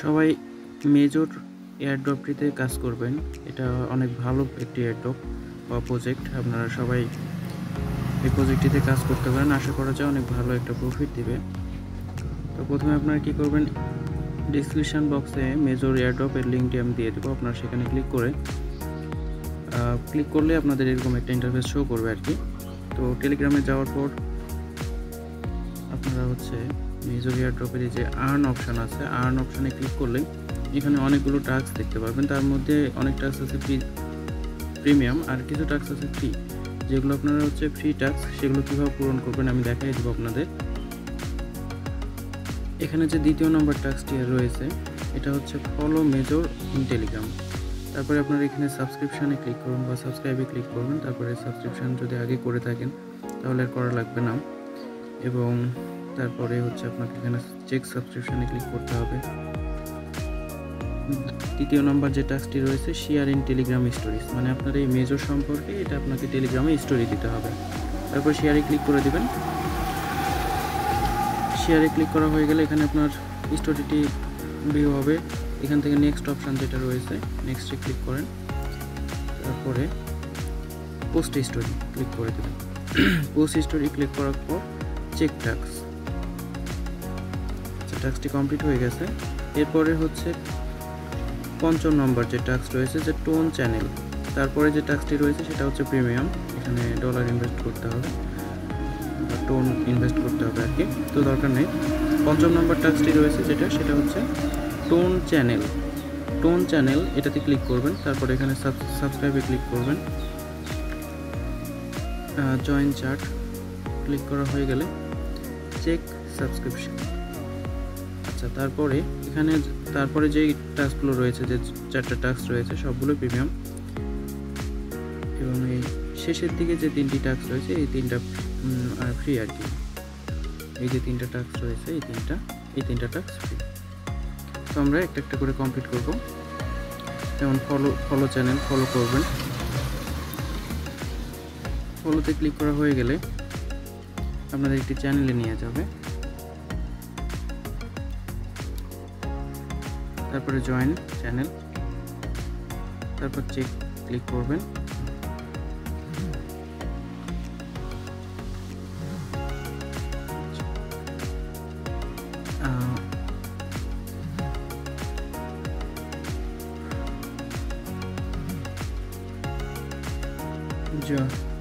সবাই মেজর এয়ারড্রপটিতে কাজ করবেন। এটা অনেক ভালো একটি এয়ারড্রপ বা প্রজেক্ট। আপনারা সবাই এই প্রজেক্টটিতে কাজ করতে পারেন। আশা করা যায় অনেক ভালো একটা প্রফিট দিবে। তো প্রথমে আপনারা কি করবেন, ডিসক্রিপশন বক্সে মেজর এয়ারড্রপের লিঙ্কটি আমি দিয়ে দেবো। আপনারা সেখানে ক্লিক করলে আপনাদের এরকম একটা ইন্টারফেস শো করবে আর কি। তো টেলিগ্রামে যাওয়ার পর আপনারা মেজর এয়ারড্রপের এই যে আর্ন অপশান আছে, আর্ন অপশানে ক্লিক করলে এখানে অনেকগুলো টাস্ক দেখতে পারবেন। তার মধ্যে অনেক টাস্ক আছে প্রিমিয়াম, আর কিছু টাস্ক আছে ফ্রি। যেগুলো আপনারা ফ্রি টাস্ক, সেগুলো কীভাবে পূরণ করবেন আমি দেখাই দেবো আপনাদের। এখানে যে দ্বিতীয় নম্বর টাস্কটি রয়েছে, এটা ফলো মেজর ইন টেলিগ্রাম। তারপরে আপনারা এখানে সাবস্ক্রিপশানে ক্লিক করুন বা সাবস্ক্রাইবে ক্লিক করবেন। তারপরে সাবস্ক্রিপশান যদি আগে করে থাকেন তাহলে আর করা লাগবে না। এবং তারপরে আপনাকে এখানে চেক সাবস্ক্রিপশানে ক্লিক করতে হবে। তৃতীয় নম্বর যে টাস্কটি রয়েছে, শেয়ার ইন টেলিগ্রাম স্টোরিজ, মানে আপনার এই মেজর সম্পর্কে এটা আপনাকে টেলিগ্রামে স্টোরি দিতে হবে। তারপর শেয়ারে ক্লিক করে দিবেন। শেয়ারে ক্লিক করা হয়ে গেলে এখানে আপনার স্টোরিটি ভিউ হবে। এখান থেকে নেক্সট অপশান যেটা রয়েছে, নেক্সটে ক্লিক করেন। তারপরে পোস্ট স্টোরি ক্লিক করে দেবেন। পোস্ট স্টোরি ক্লিক করার পর চেক টাস্ক, টাস্কটি কমপ্লিট হয়ে গেছে। এরপরে পঞ্চম নম্বর যে টাস্ক রয়েছে, যে টোন চ্যানেল। তারপরে যে টাস্কটি রয়েছে সেটা প্রিমিয়াম। এখানে ডলার ইনভেস্ট করতে হবে বা টোন ইনভেস্ট করতে হবে আর কি, তো দরকার নেই। পঞ্চম নম্বর টাস্কটি রয়েছে সেটা টোন চ্যানেল। টোন চ্যানেল এটাতে ক্লিক করবেন। তারপরে এখানে সাবস্ক্রাইবে ক্লিক করবেন। জয়েন চার্ট ক্লিক করা হয়ে গেলে চেক সাবস্ক্রিপশন। আচ্ছা, তারপরে যেই টাস্কগুলো রয়েছে, যে 4টা টাস্ক রয়েছে সবগুলো প্রিমিয়াম। এবং এই শেষের দিকে যে 3টি টাস্ক রয়েছে, এই 3টা ফ্রি আর কি। এই যে 3টা টাস্ক রয়েছে, এই তিনটা টাস্ক ফ্রি। তো আমরা একটা একটা করে কমপ্লিট করব। যেমন ফলো চ্যানেল ফলো করবেন। ফলোতে ক্লিক করা হয়ে গেলে আপনাদের একটি চ্যানেলে নিয়ে যাবে। তারপরে জয়েন চ্যানেল, তারপর চেক ক্লিক করবেন।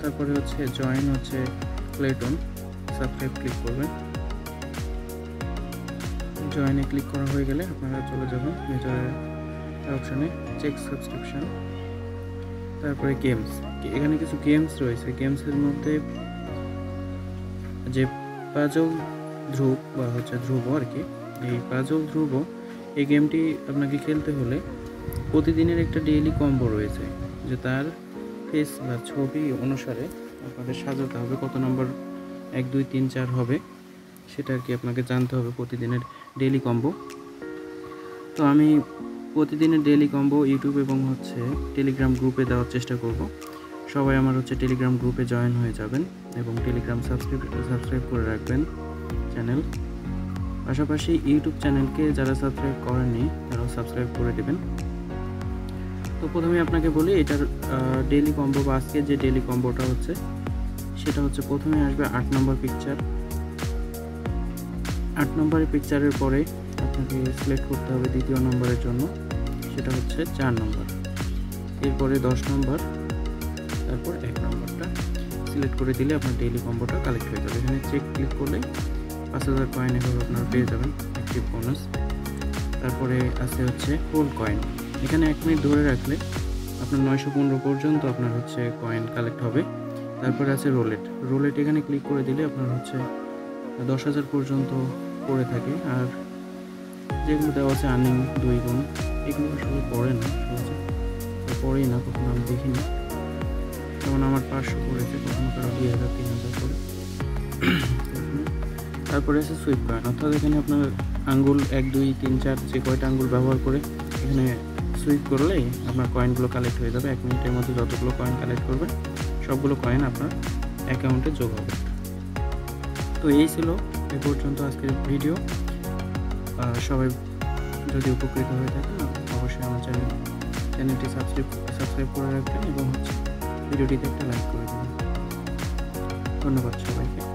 তারপরে জয়েন প্লেটন, সাবস্ক্রাইব ক্লিক করবেন। জয়েনে ক্লিক করা হয়ে গেলে আপনারা চলে যাবেন মেজরের অপশানে, চেক সাবস্ক্রিপশন। তারপরে গেমস, এখানে কিছু গেমস রয়েছে। গেমসের মধ্যে যে পাজল ধ্রুব বা ধ্রুব আর কি, এই পাজল ধ্রুব, এই গেমটি আপনাকে খেলতে হলে প্রতিদিনের একটা ডেইলি কম্বো রয়েছে, যে তার ফেস বা ছবি অনুসারে আপনাদের সাজাতে হবে। কত নম্বর 1 2 3 4 হবে সেটা আর কি আপনাকে জানতে হবে, প্রতিদিনের ডেইলি কম্বো। তো আমি প্রতিদিনের ডেইলি কম্বো ইউটিউব এবং টেলিগ্রাম গ্রুপে দেওয়ার চেষ্টা করব। সবাই আমার টেলিগ্রাম গ্রুপে জয়েন হয়ে যাবেন এবং টেলিগ্রাম সাবস্ক্রাইব করে রাখবেন চ্যানেল। পাশাপাশি ইউটিউব চ্যানেলকে যারা সাবস্ক্রাইব করেননি তারাও সাবস্ক্রাইব করে দেবেন। তো প্রথমে আপনাকে বলি, এটার ডেইলি কম্বো বা আজকে যে ডেইলি কম্বোটা সেটা প্রথমে আসবে 8 নম্বর পিকচার। 8 নম্বরের পিকচারের পরে আপনাকে সিলেক্ট করতে হবে দ্বিতীয় নম্বরের জন্য, সেটা 4 নম্বর। এরপরে 10 নম্বর, তারপর 1 নম্বরটা সিলেক্ট করে দিলে আপনার ডেইলি কম্বোটা কালেক্ট হয়ে যাবে। এখানে চেক ক্লিক করলে 5000 কয়েন এভাবে আপনারা পেয়ে যাবেন, অ্যাক্টিভ বোনাস। তারপরে আছে হোল কয়েন। এখানে 1 মিনিট ধরে রাখলে আপনার 915 পর্যন্ত আপনার কয়েন কালেক্ট হবে। তারপরে আছে রোলেট। এখানে ক্লিক করে দিলে আপনার 10,000 পর্যন্ত পড়ে থাকে। আর যেগুলো দেওয়া আছে আর্নিং 2 গুণ, এগুলো আসলে পড়েই না, কখনো আমি দেখিনি। যেমন আমার 500 পড়েছে, কখনো কারো 2000 3000 করে। তারপরে আছে সুইপ কয়েন, অর্থাৎ এখানে আপনার আঙ্গুল 1 2 3 4 যে কয়টা আঙ্গুল ব্যবহার করে এখানে সুইপ করলেই আপনার কয়েনগুলো কালেক্ট হয়ে যাবে। 1 মিনিটের মধ্যে যতগুলো কয়েন কালেক্ট করবেন সবগুলো কয়েন আপনার অ্যাকাউন্টে যোগ হবে। তো এই ছিল এ পর্যন্ত আজকের ভিডিও। সবাই যদি উপকৃত হয়ে থাকেন অবশ্যই আমার চ্যানেলটি সাবস্ক্রাইব করে রাখবেন এবং ভিডিওটিতে একটা লাইক করে দেবেন। ধন্যবাদ সবাইকে।